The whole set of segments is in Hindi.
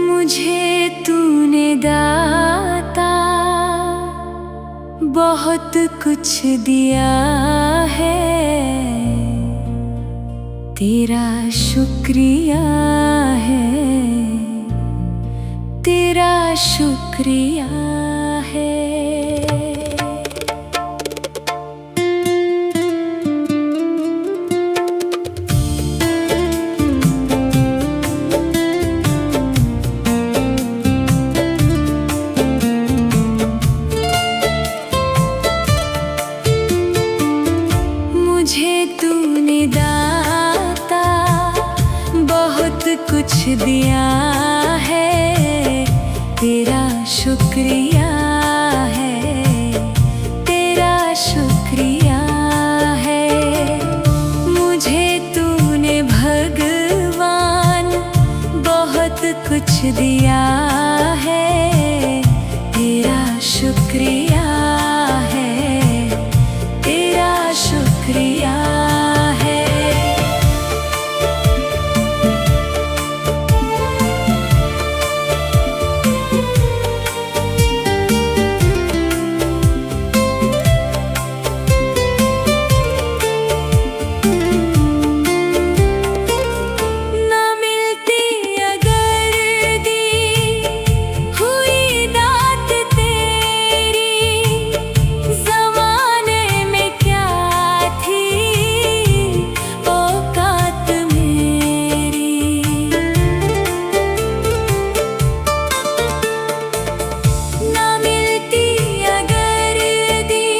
मुझे तूने दाता बहुत कुछ दिया है, तेरा शुक्रिया है, तेरा शुक्रिया है। मुझे तूने दाता बहुत कुछ दिया है, तेरा शुक्रिया है, तेरा शुक्रिया है। मुझे तूने भगवान बहुत कुछ दिया है, तेरा शुक्रिया है, तेरा शुक्रिया है। ना मिलती अगर दी हुई दात तेरी, ज़माने में क्या थी औकात मेरी। ना मिलती अगर दी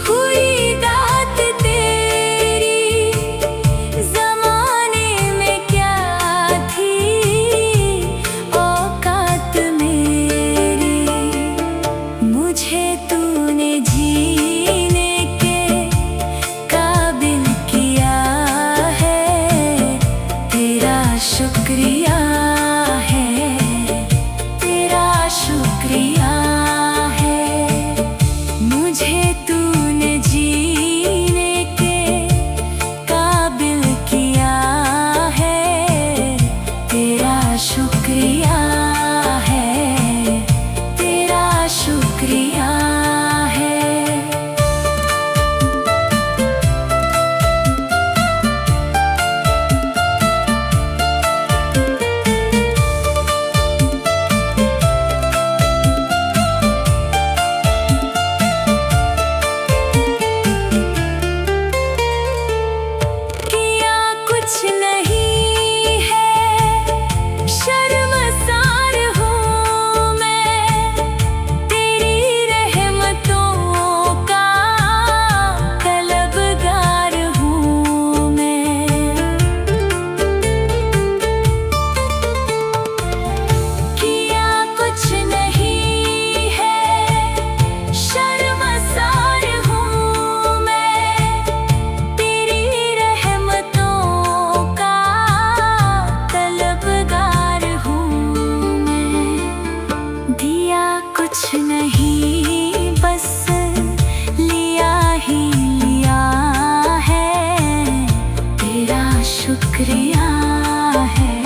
हुई दात तेरी, ज़माने में क्या थी औकात मेरी। मुझे तूने जीने के काबिल किया है, तेरा शुक्रिया है, तेरा शुक्रिया है। मुझे तूने जीने के काबिल किया है, तेरा शुक्रिया है, तेरा शुक्रिया है। किया कुछ नहीं है, शर्मसार हूँ मैं, तेरी रहमतों का तलबगार हूँ मैं। किया कुछ नहीं है, शर्मसार हूँ मैं, तेरी रहमतों का तलबगार हूँ मैं। दिया कुछ नहीं, बस लिया ही लिया है, तेरा शुक्रिया है,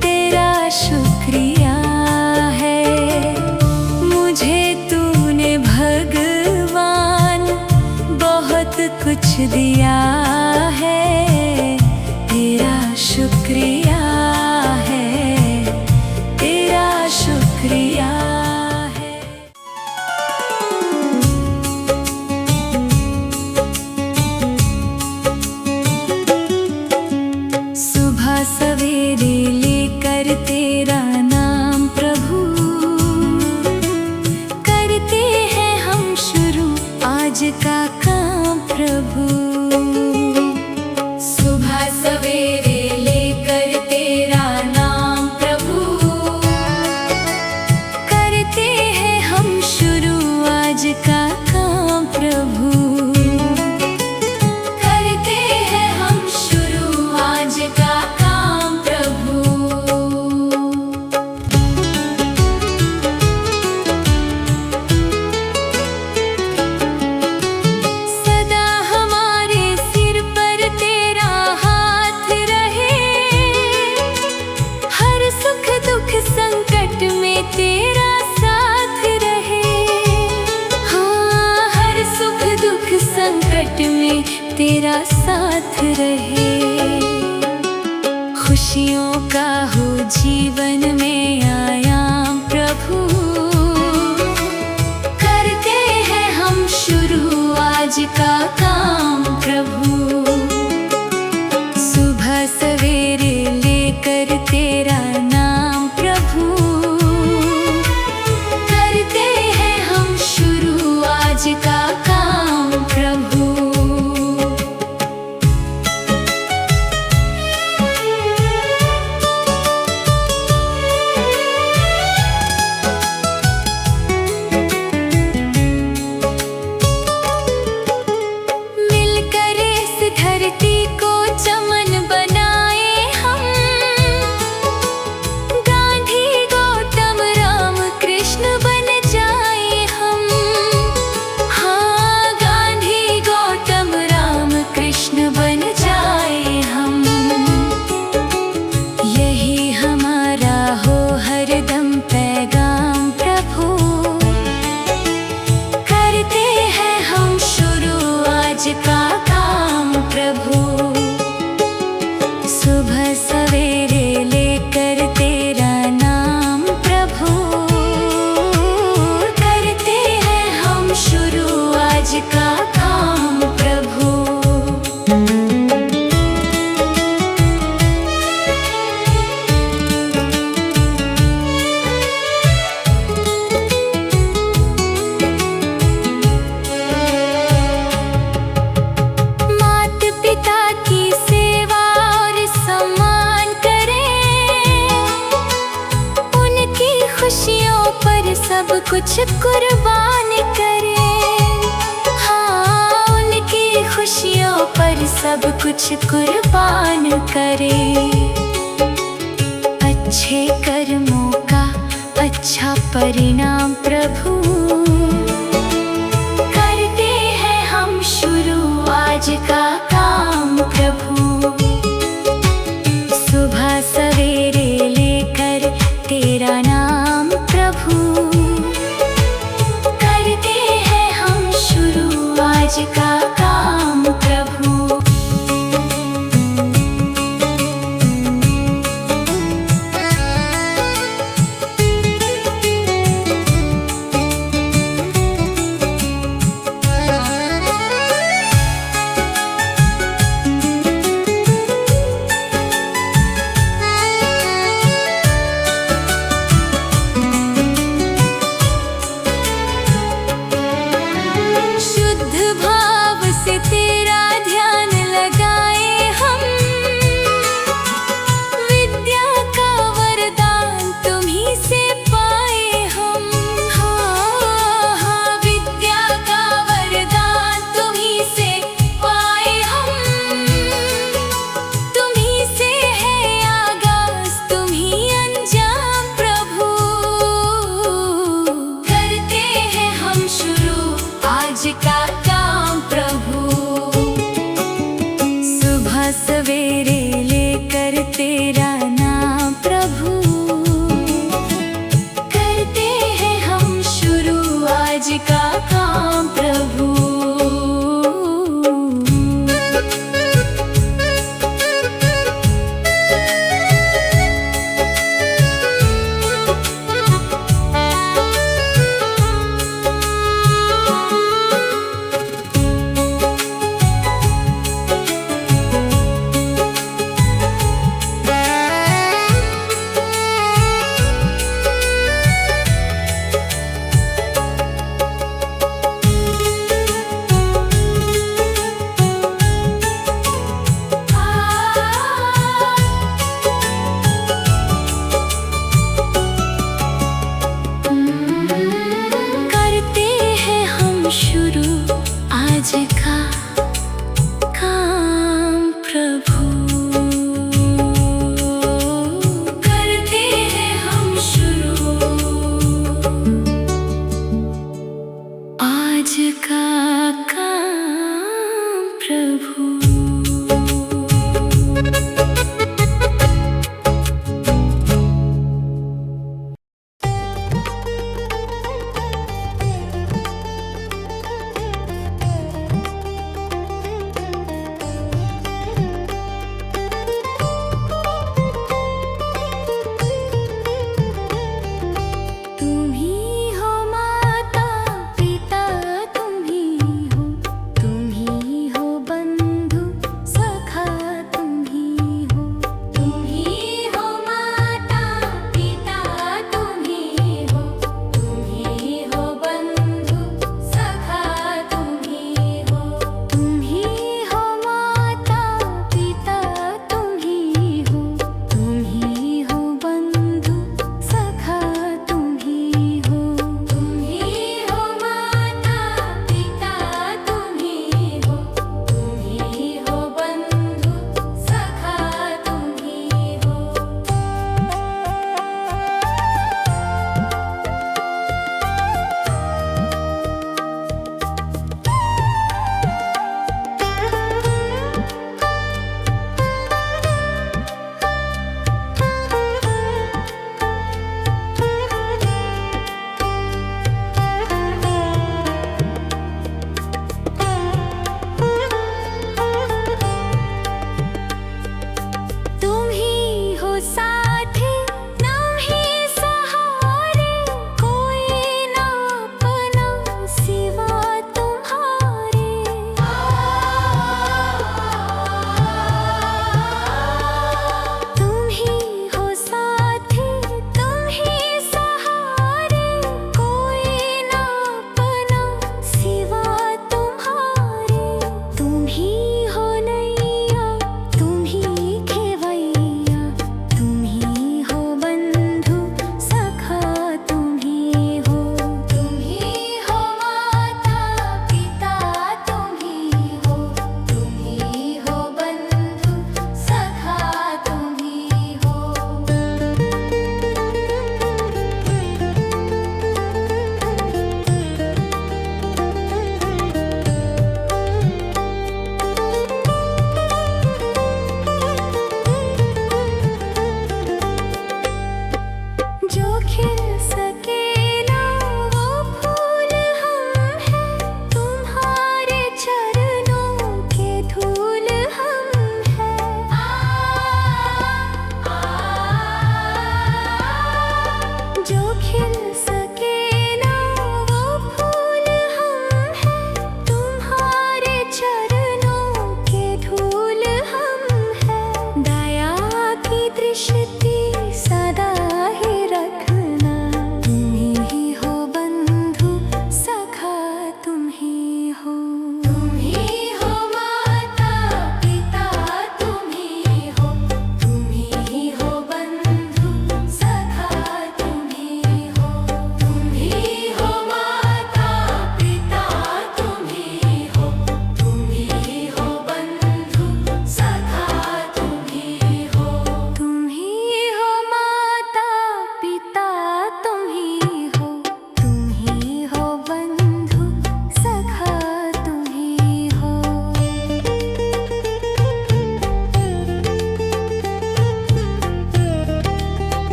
तेरा शुक्रिया है। मुझे तूने भगवान बहुत कुछ दिया है, तेरा शुक्रिया है, तेरा शुक्रिया है। सुबह सवेरे लेकर तेरा नाम प्रभु, करते हैं हम शुरू आज का काम प्रभु। सुबह सवेरे लेकर तेरा साथ रहे। खुशियों का हो जीवन में आयाम प्रभु, करते हैं हम शुरू आज का काम प्रभु। सुबह सवेरे लेकर तेरा नाम प्रभु, करते हैं हम शुरू आज का काम प्रभु। मिलकर इस धरती को चमन बनाए हम, गांधी गौतम राम कृष्ण बन जाए हम। हाँ, गांधी गौतम राम कृष्ण बन जाए हम। यही हमारा हो हरदम पैगाम प्रभु, करते हैं हम शुरू आज का काम प्रभु। सुबह सवेरे लेकर तेरा नाम प्रभु, करते हैं हम शुरू आज का काम प्रभु। मात पिता की सेवा और सम्मान करें, उनकी खुशियों पर सब कुछ कुर्बान करें। हाँ, उनकी खुशियों पर सब कुछ कुर्बान करें। अच्छे कर्मों का अच्छा परिणाम प्रभु, करते हैं हम शुरू आज का काम प्रभु। सुबह सवेरे लेकर तेरा नाम प्रभु, करते हैं हम शुरू आज का काम प्रभु।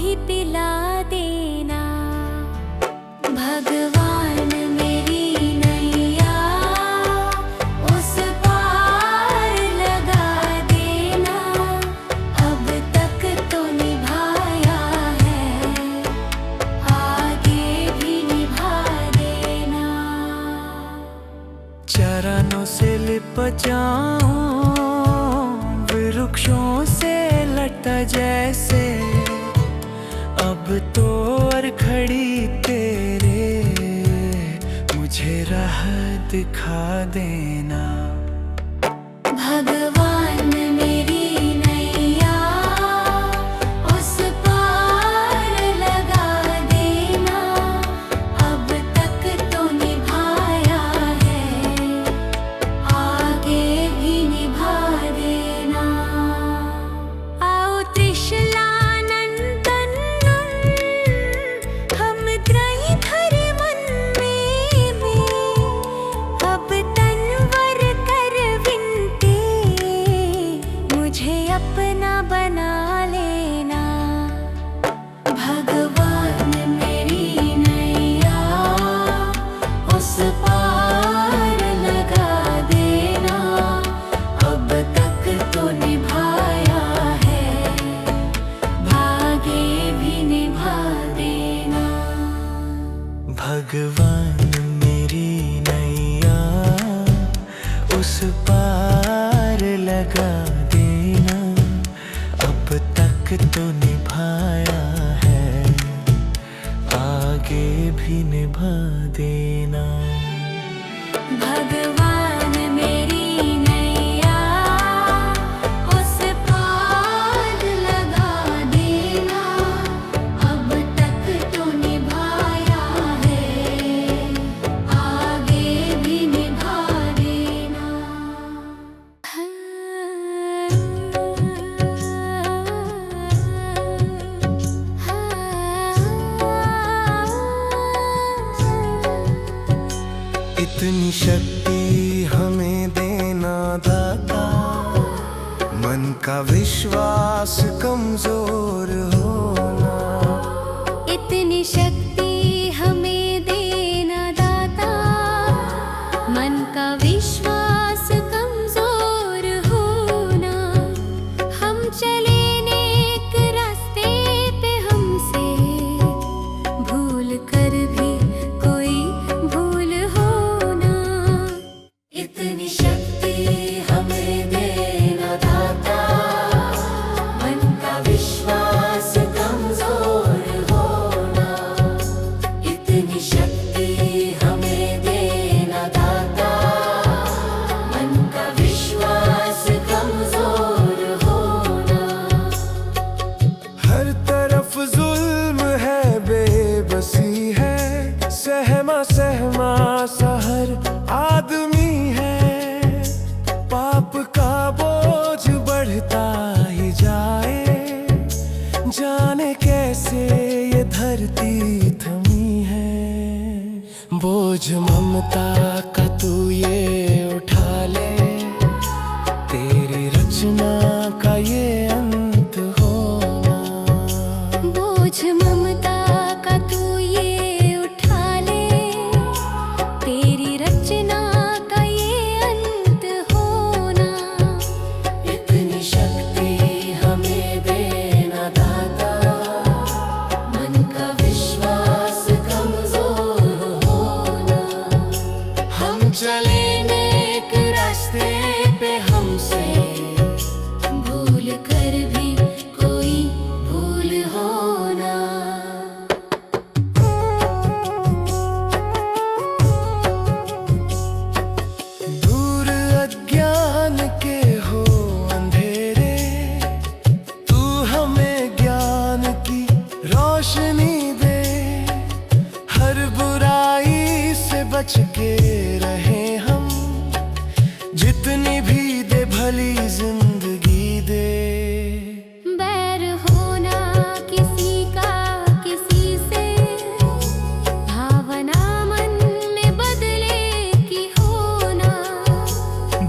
ही पिला देना। भगवान मेरी नैया उस पार लगा देना। अब तक तो निभाया है, आगे भी निभा देना। चरणों से लिप जाऊं वृक्षों से लटा जैसे, अब तो और खड़ी तेरे मुझे राह दिखा देना। भगवान मेरी नैया उस पार लगा देना। अब तक तो निभाया है, आगे भी निभा देना। आओ त्रिशलानंदन हम त्रयी धरि मन में, अब तनवर कर विनते मुझे अपना बना लेना। भगवान मेरी नैया उस पार लगा देना। अब तक तो निभाया है, आगे भी निभा देना। भगवान मेरी नैया उस पार लगा देना। अब तक तो निभाया है, आगे भी निभा देना। भगवान मेरी नैया उस पार लगा देना। अब तक तो निभाया है, आगे भी निभा देना। इतनी शक्ति हमें देना दाता, मन का विश्वास कमजोर होना। इतनी शक्ति हमें देना दाता, मन का विश्वास कमजोर होना। हम चले नेक रास्ते पे, हमसे भूल कर भी कोई भूल होना। इतनी शक्ति हमें देना दाता, मन का विश्वास कमजोर होना। इतनी शक्ति हमें देना दाता, मन का विश्वास कमजोर होना। हर तरफ जुल्म है, बेबसी है, सहमा सहमा सा हर आदमी है। पाप का बोझ बढ़ता ही जाए, जाने कैसे ये धरती थमी है। बोझ ममता का तू ये उठा ले, तेरी रचना का ये अंत होना। बोझ ममता का तू ये उठा ले, तेरी रचना का ये अंत होना। इतनी शक्ति हमें देना दाता, मन का विश्वास कमजोर होना। हम चले नेक रास्ते पे, हमसे भूल कर भी कोई भूल होना। दूर अज्ञान के हो अंधेरे, तू हमें ज्ञान की रोशनी दे। हर बुराई से बच के रहे हम, जितनी भी दे भली जिंदगी दे। बैर होना किसी का किसी से, भावना मन में बदले की होना।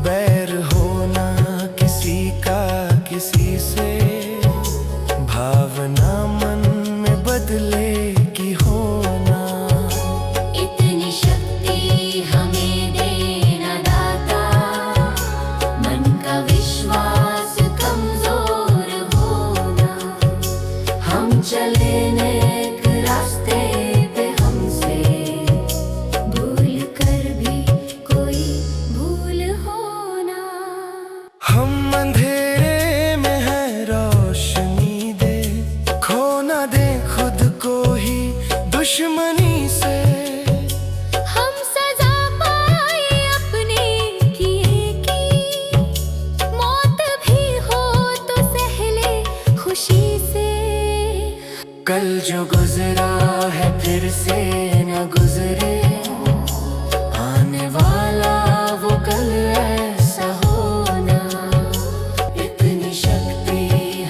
बैर होना किसी का किसी से, भावना मन बदले की होना। इतनी शक्ति हमें देना दाता, मन का विश्वास कमजोर होना। हम चले नेक रास्ते पे, हमसे भूल कर भी कोई भूल होना। हम अंधेरे में है रोशनी दे, खो ना दे खुद को ही दुश्मनी से। हम सजा पाए अपने किए की, मौत भी हो तो सहले खुशी से। कल जो गुजरा है फिर से न गुजरे, आने वाला वो कल ऐसा होना। इतनी शक्ति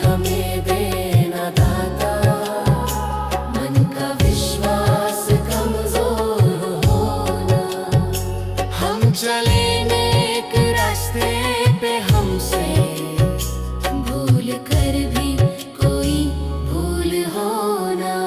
हमें देना दाता, मन का विश्वास कमजोर होना। हम चले नेक रास्ते पे, हमसे भूल कर भी कोई भूल होना।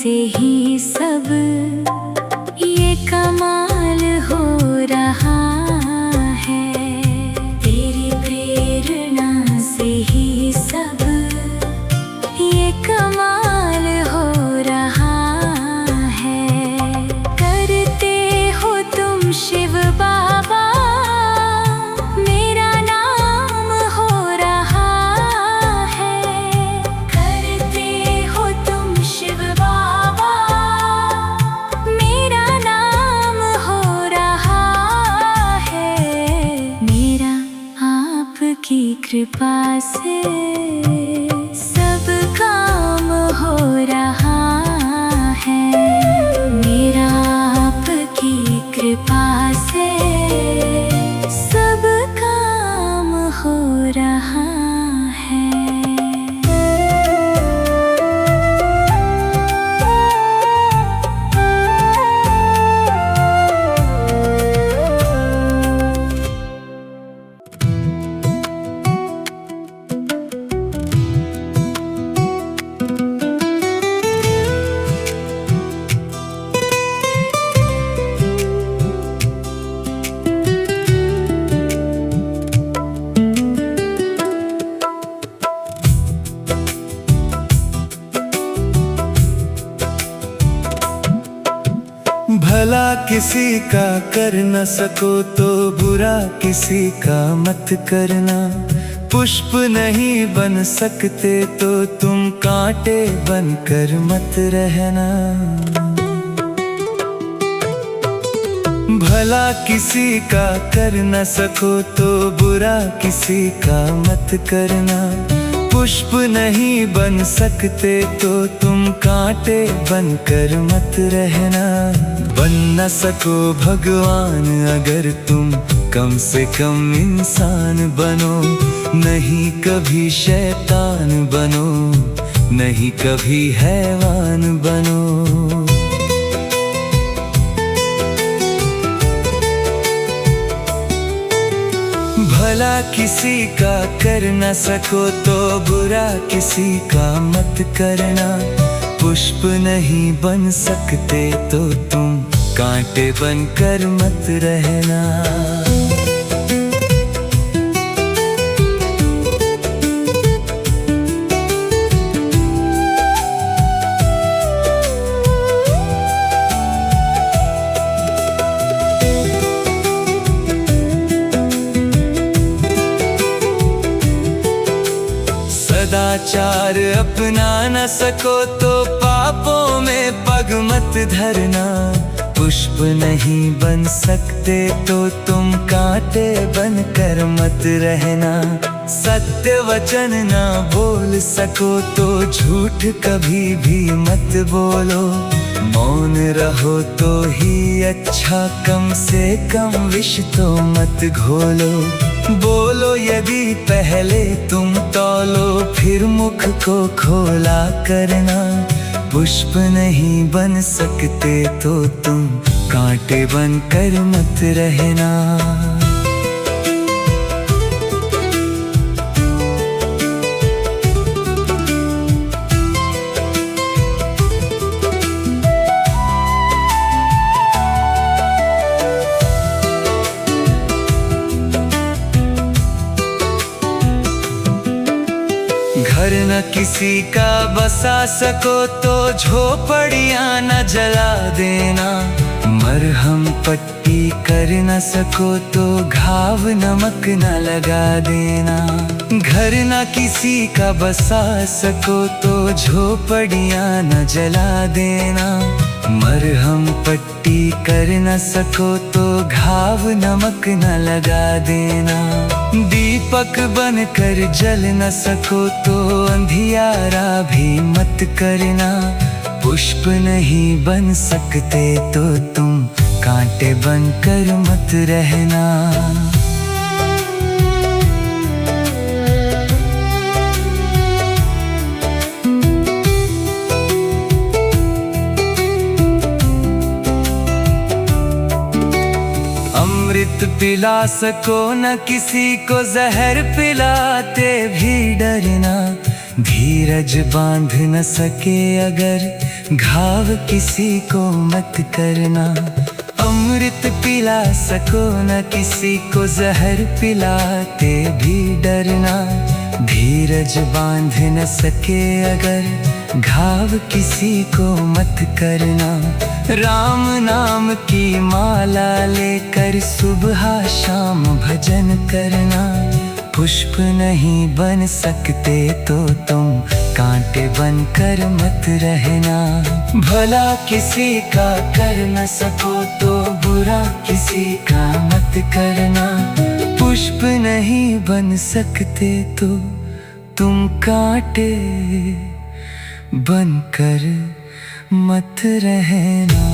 से ही सब ये कमाल हो रहा है। तेरी प्रेरणा से ही सब ये कमाल हो रहा है। करते हो तुम शिव बाबा, मेरा नाम हो रहा है। करते हो तुम शिव बाबा, मेरा नाम हो रहा है। मेरा आपकी कृपा से सब काम हो रहा है। मेरा आपकी कृपा से सब काम हो रहा है। भला किसी का कर न सको तो बुरा किसी का मत करना। पुष्प नहीं बन सकते तो तुम कांटे बनकर मत रहना। भला किसी का कर न सको तो बुरा किसी का मत करना। पुष्प नहीं बन सकते तो तुम कांटे बनकर मत रहना। बन न सको भगवान अगर तुम कम से कम इंसान बनो। नहीं कभी शैतान बनो, नहीं कभी हैवान बनो। भला किसी का कर न सको तो बुरा किसी का मत करना। पुष्प नहीं बन सकते तो तुम कांटे बनकर मत रहना। सदाचार अपना न सको तो पापों में पग मत धरना। पुष्प नहीं बन सकते तो तुम कांटे बनकर मत रहना। सत्य वचन ना बोल सको तो झूठ कभी भी मत बोलो। मौन रहो तो ही अच्छा, कम से कम विष तो मत घोलो। बोलो यदि पहले तुम तौलो फिर मुख को खोला करना। पुष्प नहीं बन सकते तो तुम कांटे बनकर मत रहना। घर न किसी का बसा सको तो झोपड़ियां न जला देना। मरहम पट्टी कर न सको तो घाव नमक न लगा देना। घर न किसी का बसा सको तो झोपड़ियां न जला देना। मरहम पट्टी कर न सको तो घाव नमक न लगा देना। दीपक बनकर जल न सको तो अंधियारा भी मत करना। पुष्प नहीं बन सकते तो तुम कांटे बनकर मत रहना। अमृत पिला सको न किसी को जहर पिलाते भी डरना। धीरज बांध न सके अगर घाव किसी को मत करना। अमृत पिला सको न किसी को, जहर पिलाते भी डरना। धीरज बांध न सके अगर घाव किसी को मत करना। राम नाम की माला लेकर सुबह शाम भजन करना। पुष्प नहीं बन सकते तो तुम कांटे बनकर मत रहना। भला किसी का कर न सको तो बुरा किसी का मत करना। पुष्प नहीं बन सकते तो तुम कांटे बनकर मत रहना।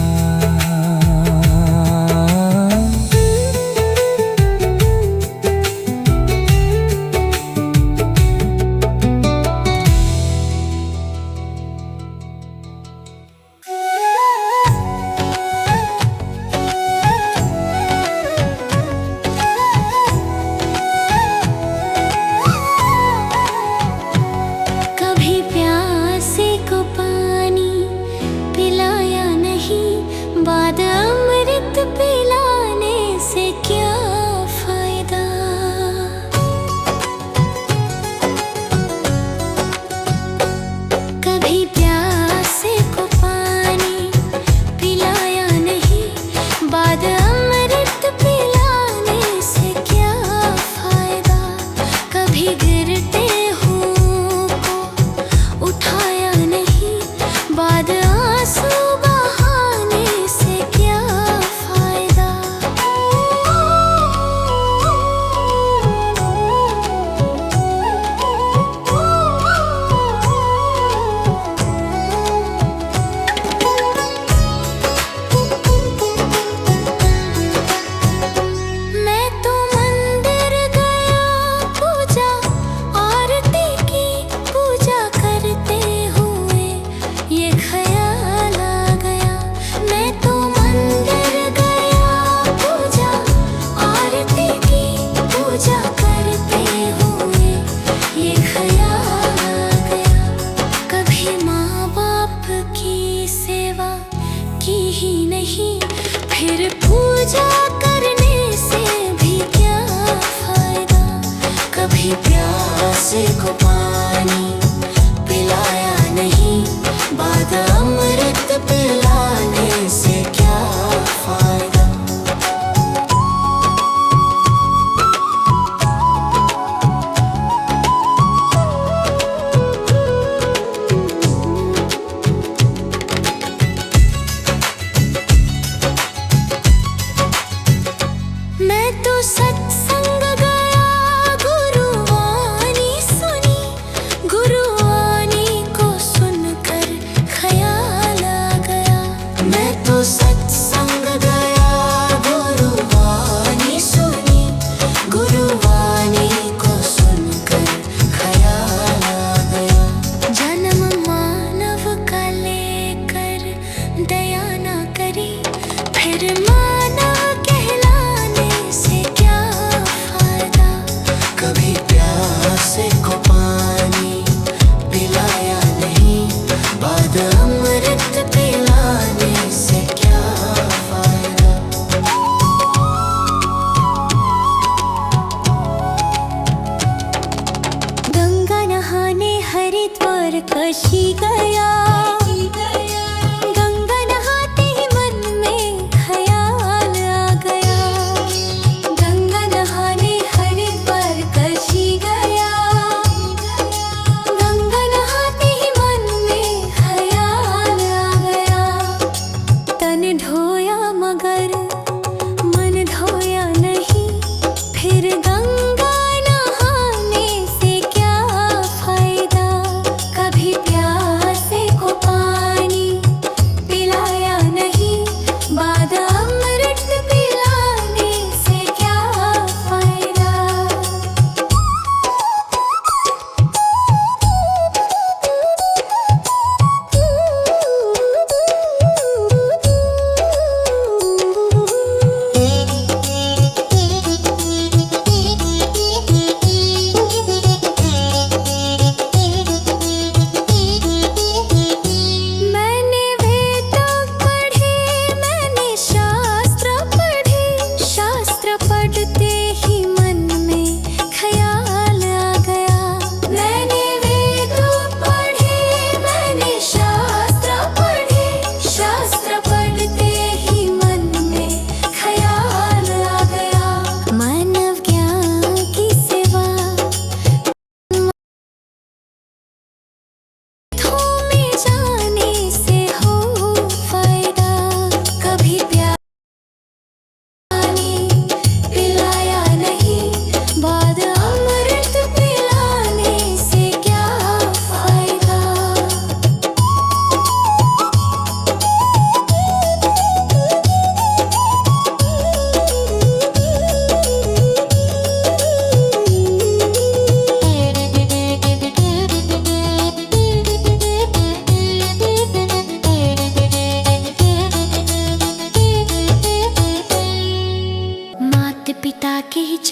बाद अमृत पिलाने से क्या फायदा। कभी प्यासे को पानी पिलाया नहीं, बाद अमृत पिलाने से क्या फायदा। कभी गिरते हुओं को उठाया नहीं, बाद आंसू ही नहीं, फिर पूजा करने से भी क्या फायदा। कभी प्यासे को पानी पिलाया नहीं, बाद अमृत पिलाने से क्या फायदा। मैं तो सत्संग गया, गुरुवाणी सुनी,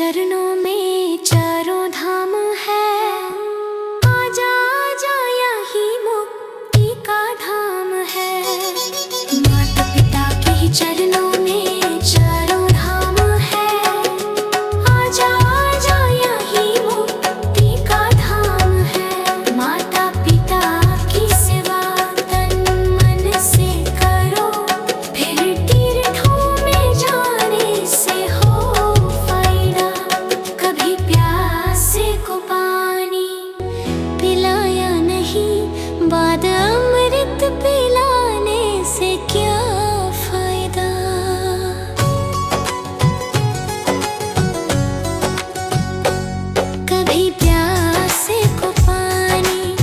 चरणों में चारों धाम है। आजा आजा यही मुक्ति का धाम है। माता पिता के ही चरणों में चारों धाम है। आजा आजा यही मुक्ति का धाम है। माता पिता की सेवा तन मन से करो, फिर तीर्थों में जाने से हो फायदा। कभी प्यासे को पानी पिलाया नहीं, बाद अमृत पिलाने से क्या फायदा। कभी प्यासे को पानी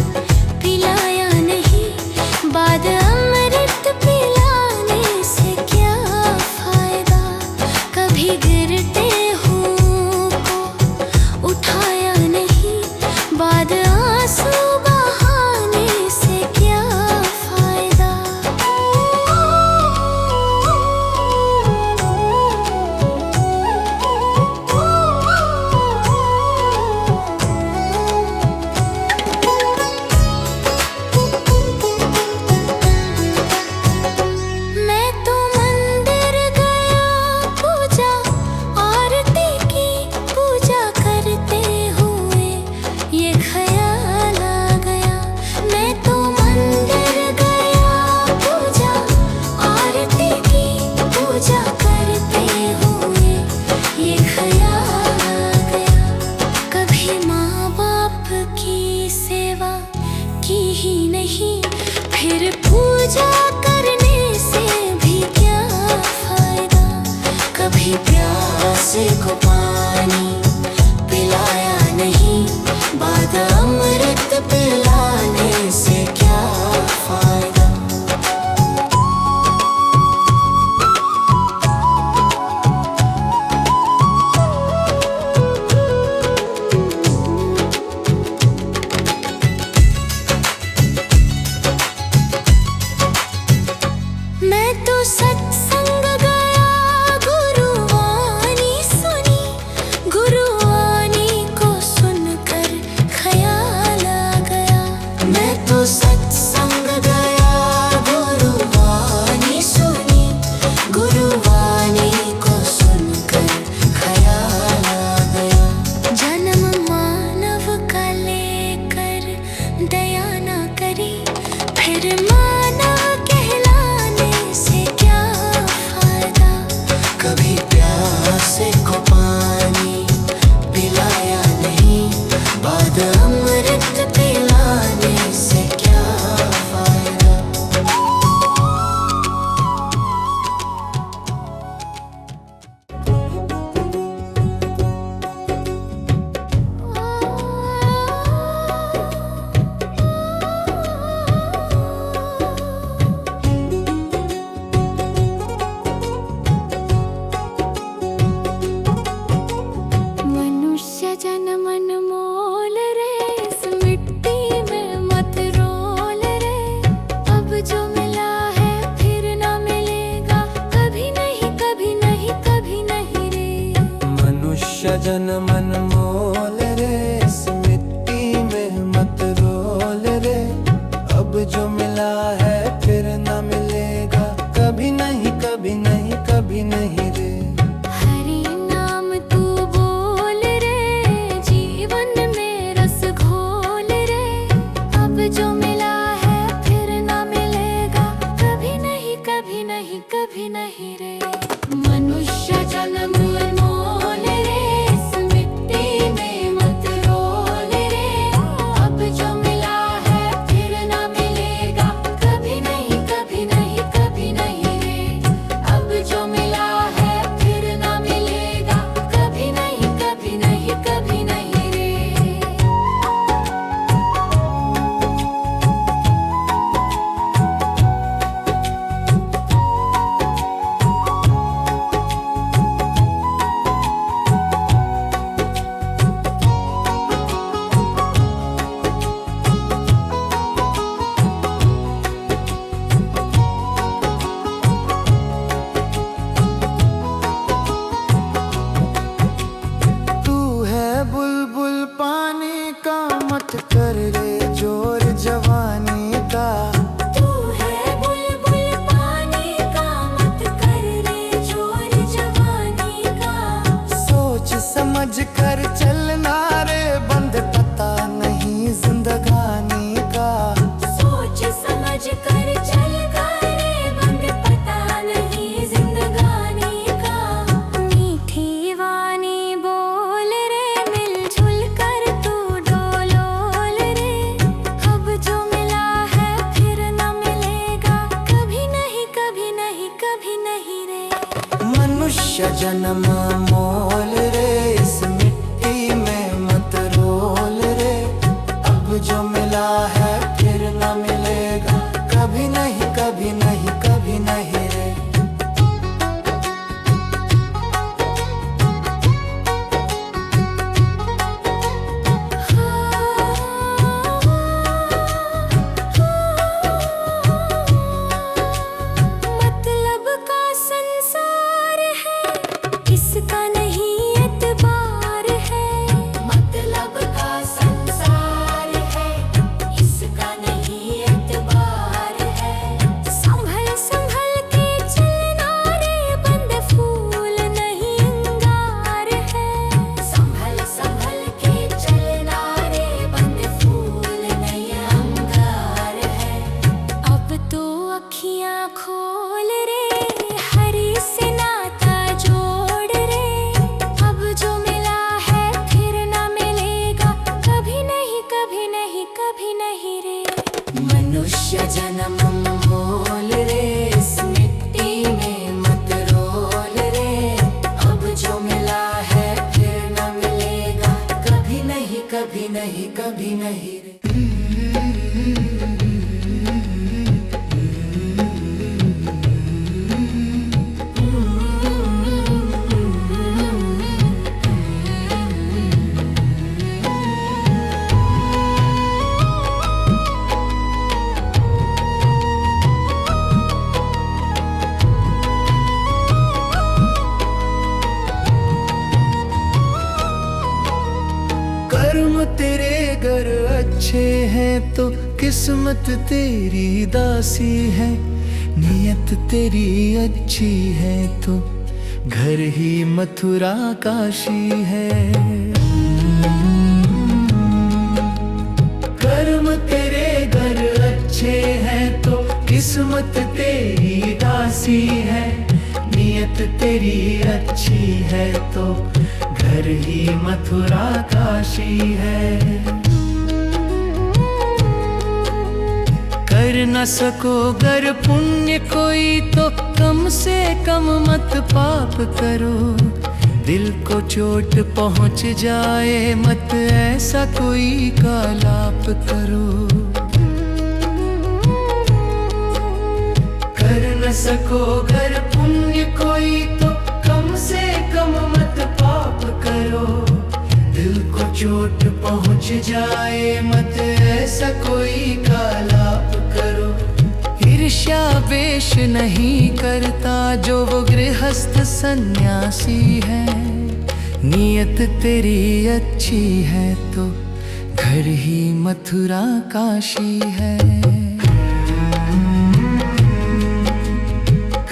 पिलाया नहीं, बाद अमृत पिलाने से क्या फायदा। कभी गिरते हुओं को उठाया नहीं, बाद आंसू बहाने से क्या फायदा। मैं तो मंदिर गया पूजा आरती की, पूजा करते हुए ये ख्याल आ गया। मैं तो मंदिर गया पूजा आरती की, पूजा करते हुए ये ख्याल आ गया। कभी माँ बाप की सेवा की ही नहीं, फिर पूजा करने से भी क्या फायदा। कभी प्यासे को पानी पिलाया नहीं, बाद अमृत पिलाने से क्या फायदा। मैं तो सत्संग गया, गुरुवाणी सुनी, गुरुवाणी को सुनकर ख्याल आ गया। मैं तो सत्संग गया, गुरुवाणी सुनी, गुरुवाणी को सुनकर ख्याल आ गया। जन्म मानव का लेकर दया न करी, फिर मानव कहलाने से क्या फायदा। कभी प्यासे को पानी पिलाया नहीं, बाद अमृत पिलाने से क्या फायदा। मनुष्य जन्म अनमोल रे, इस मिट्टी में मत रोल रे। अब जो मिला है फिर ना मिलेगा, कभी नहीं कभी नहीं कभी नहीं रे। मनुष्य जन्म अनमोल रे, इस मिट्टी में मत रोल रे। अब जो मिला है फिर न मिलेगा, कभी नहीं कभी नहीं कभी नहीं रे। हरि नाम तू बोल रे, जीवन में रस घोल रे। अब जो मिला है फिर ना मिलेगा, कभी नहीं कभी नहीं कभी नहीं रे। मनुष्य जन्म अनमोल रे, इस मिट्टी में मत रोल रे। अब जो मिला है फिर ना मिलेगा, कभी नहीं कभी नहीं कभी नहीं रे। अब जो मिला है फिर ना मिलेगा, कभी नहीं कभी नहीं कभी नहीं रे। मनुष्य जन्म मोल रे, इस मिट्टी में मत रोल रे। अब जो मिला है फिर न मिलेगा, कभी नहीं कभी नहीं कभी नहीं रे। मतलब का संसार है, इसका नहीं एतबार है। मतलब का संसार है, इसका नहीं एतबार है। संभल संभल के चलना रे, बंद फूल नहीं अंगार है। संभल संभल के चलना रे, बंद फूल नहीं अंगार है। अब तो अखियां खोल रे, हरी से नाता जोड़ रे। अब जो मिला है फिर ना मिलेगा, कभी नहीं कभी नहीं कभी नहीं रे। मनुष्य जन्म मोल रे, इस मिट्टी में मत रोल रे। अब जो मिला है फिर न मिलेगा, कभी नहीं कभी नहीं कभी नहीं रे। कर्म तेरे घर अच्छे हैं तो किस्मत तेरी दासी है। नियत तेरी अच्छी है तो घर ही मथुरा काशी है। कर्म तेरे घर अच्छे हैं तो किस्मत तेरी दासी है। नियत तेरी अच्छी है तो घर ही मथुरा काशी है। कर न सको गर पुण्य कोई तो कम से कम मत पाप करो। दिल को चोट पहुंच जाए मत ऐसा कोई कालाप करो। कर न सको गर पुण्य कोई तो कम से कम मत पाप करो। दिल को चोट पहुंच जाए मत ऐसा कोई कालाप करो। ईर्ष्या वेश नहीं करता जो वो गृहस्थ सन्यासी है। नियत तेरी अच्छी है तो घर ही मथुरा काशी है।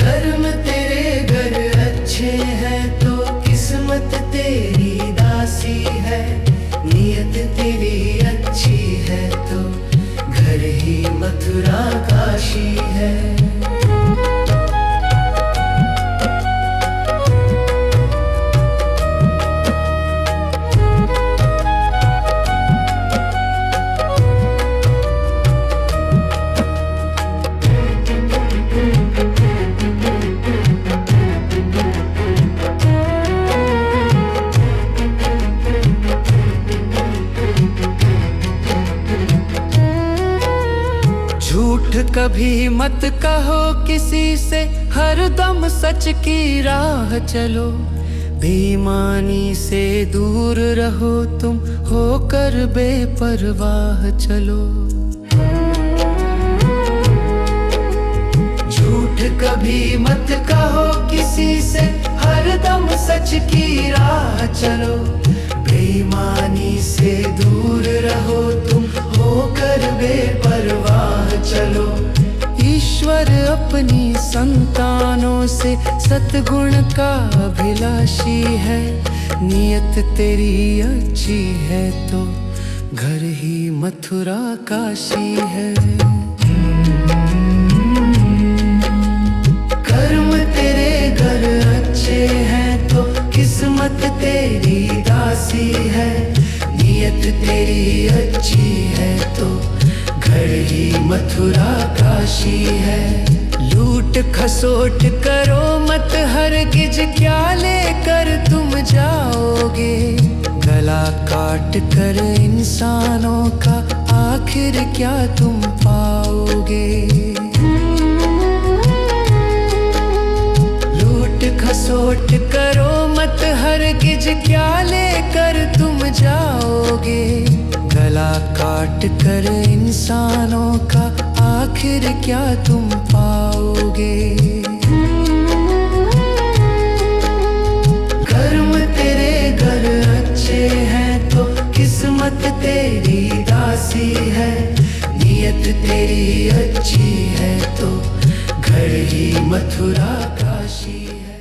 कर्म तेरे घर अच्छे हैं तो किस्मत तेरी दासी है। नियत तेरी अच्छी है तो घर ही मथुरा काशी है। झूठ कभी मत कहो किसी से, हरदम सच की राह चलो। बेईमानी से दूर रहो तुम, होकर बेपरवाह चलो। झूठ कभी मत कहो किसी से, हरदम सच की राह चलो। बेईमानी से दूर रहो तुम, होकर बेपरवाह चलो। ईश्वर अपनी संतानों से सतगुण का अभिलाषी है। नियत तेरी अच्छी है तो घर ही मथुरा काशी है। कर्म तेरे घर अच्छे हैं तो किस्मत तेरी दासी है। नियत तेरी अच्छी है तो घर ही मथुरा काशी है। लूट खसोट करो मत हरगिज, क्या लेकर तुम जाओगे। गला काट कर इंसानों का आखिर क्या तुम पाओगे। लूट खसोट करो मत हरगिज, क्या लेकर तुम जाओगे। गला काट कर इंसानों का आखिर क्या तुम पाओगे। कर्म तेरे घर अच्छे हैं तो किस्मत तेरी दासी है। नियत तेरी अच्छी है तो घर ही मथुरा काशी है।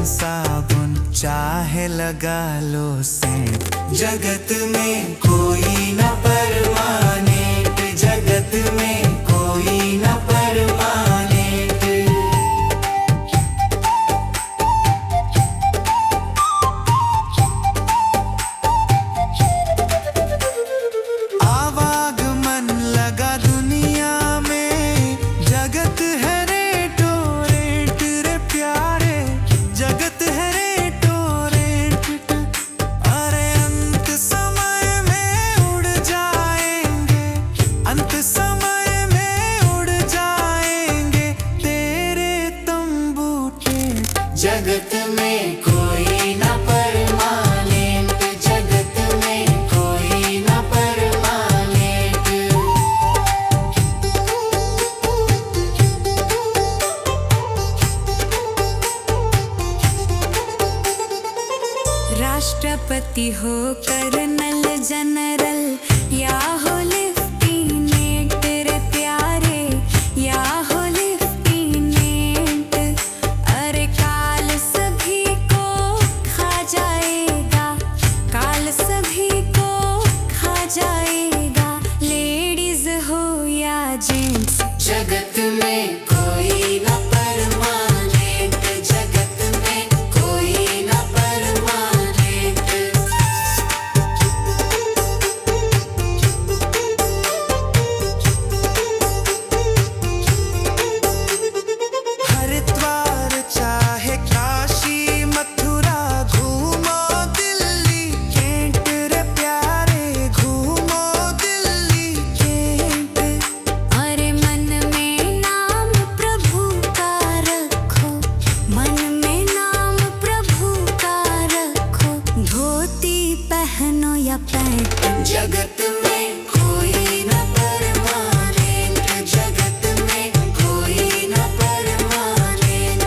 साबुन, चाहे लगा लो सेंट। जगत में कोई न परमानेंट, जगत में कोई न परमानेंट। आवागमन लगा दुनिया में, जगत है रेटो रेट रे प्यारे, जगत है रेटो रेट। अरे अंत समय में उड़ जाएंगे, अंत समय में उड़ जाएंगे तेरे तंबू टेंट। जगत में कोई न परमानेंट, जगत में कोई न परमानेंट। राष्ट्रपति हो कर्नल जनरल या हो लेफ्टिनेंट रे प्यारे, या हो लेफ्टिनेंट। अरे काल सभी को खा जाएगा, काल सभी को खा जाएगा, लेडीज हो या जेंट्स। जगत में कोई न परमानेंट, जगत में कोई न परमानेंट। हरिद्वार चाहे काशी मथुरा, घूमो दिल्ली कैंट रे प्यारे, घूमो दिल्ली कैंट। अरे मन में नाम प्रभु का रखो, मन में नाम प्रभु का रखो, धोती पहनो या पैंट। जगत में कोई न परमानेंट, जगत में कोई न परमानेंट।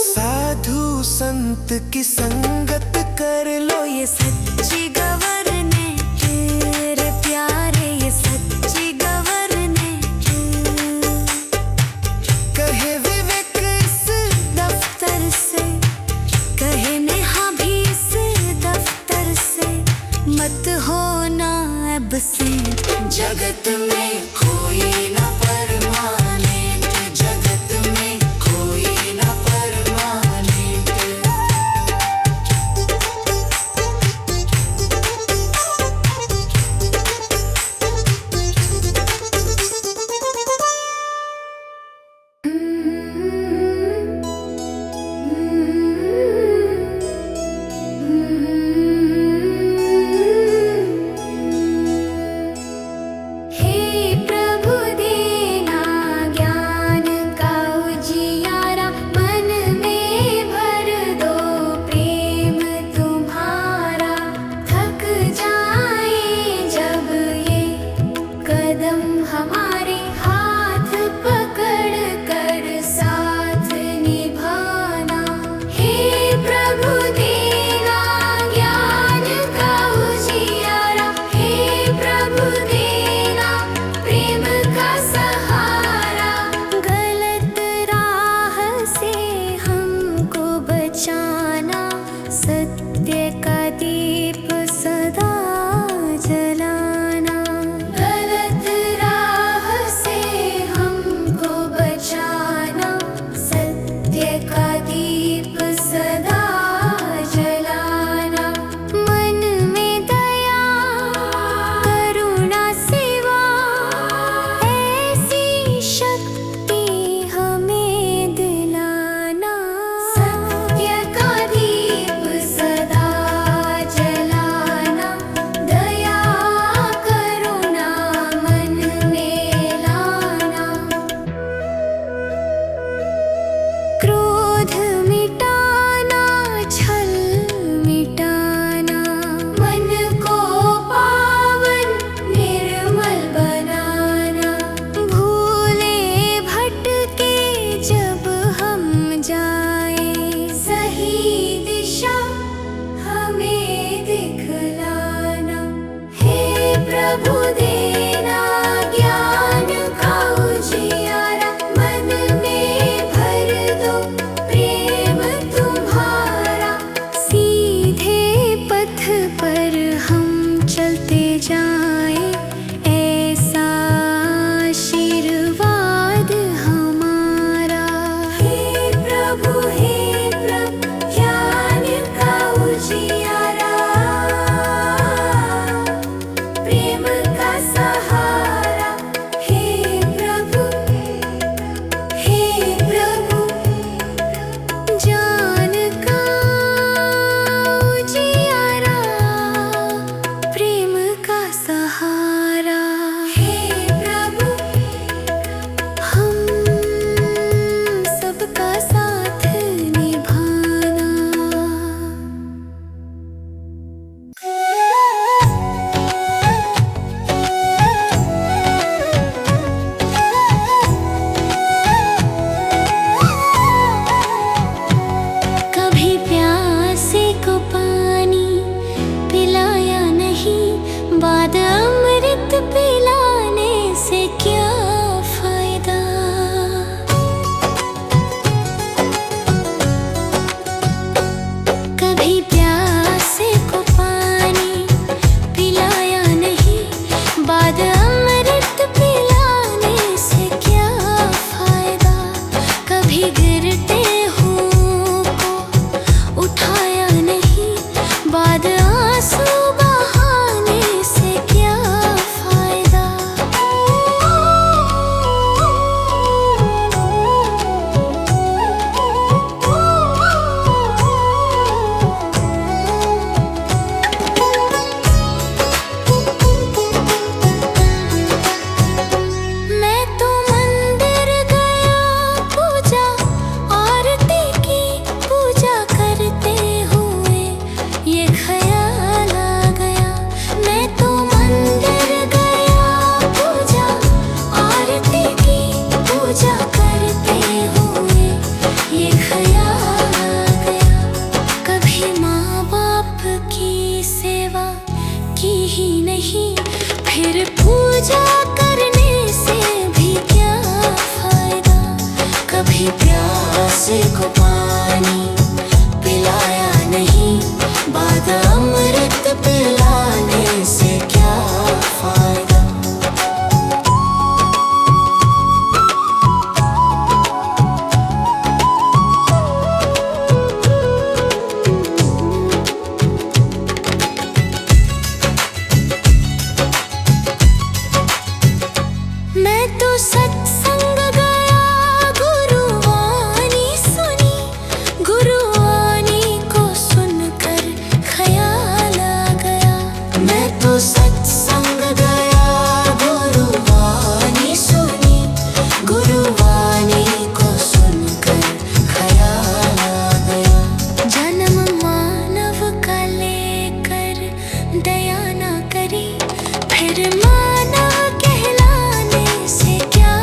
साधु संत की संगत कर लो, ये सच्ची गवर्नेंट रे प्यारे, ये सच्ची गवर्नेंट। कहे विवेक इस दफ्तर से, कहे नेहा भी इस दफ्तर से, मत होना एब्सेंट। जगत में कोई न परमानेंट, जगत में कोई न परमानेंट। हे प्रभु दे प्रभु देना ज्ञान का उजियारा, मन में भर दो प्रेम तुम्हारा। सीधे पथ पर हम चलते जाएं, ऐसा आशीर्वाद हमारा। हे प्रभु ज्ञान का उजियारा, प्रेम का सहारा। हे प्रभु ज्ञान का उजियारा, प्रेम का सहारा। हे प्रभु हम सबका साथ निभाना। कभी प्यासे को पानी पिलाया नहीं, बाद अमृत पिलाने से क्या फायदा। कभी प्यासे को पानी पिलाया नहीं, बाद अमृत पिलाने से क्या फायदा। कभी गिरते हुओं को उठाया नहीं, बाद आंसू बहाने से क्या फायदा। मैं तो मंदिर गया पूजा आरती की, पूजा करते हुए ये ख्याल आ गया। मैं तो मंदिर गया पूजा आरती की, पूजा करते हुए ये ख्याल आ गया। कभी माँ बाप की सेवा की ही नहीं, फिर पूजा करने से भी क्या फायदा। कभी प्यासे को पानी पिलाया नहीं, बाद अमृत पिलाने से क्या फायदा। मैं तो सत्संग गया, गुरुवाणी सुनी, गुरुवाणी को सुनकर ख्याल आ गया। मैं तो सत्संग गया, गुरुवाणी सुनी, गुरुवाणी को सुनकर ख्याल आ गया। जन्म मानव का लेकर दया ना करी, फिर मानव कहलाने से क्या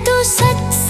तू सच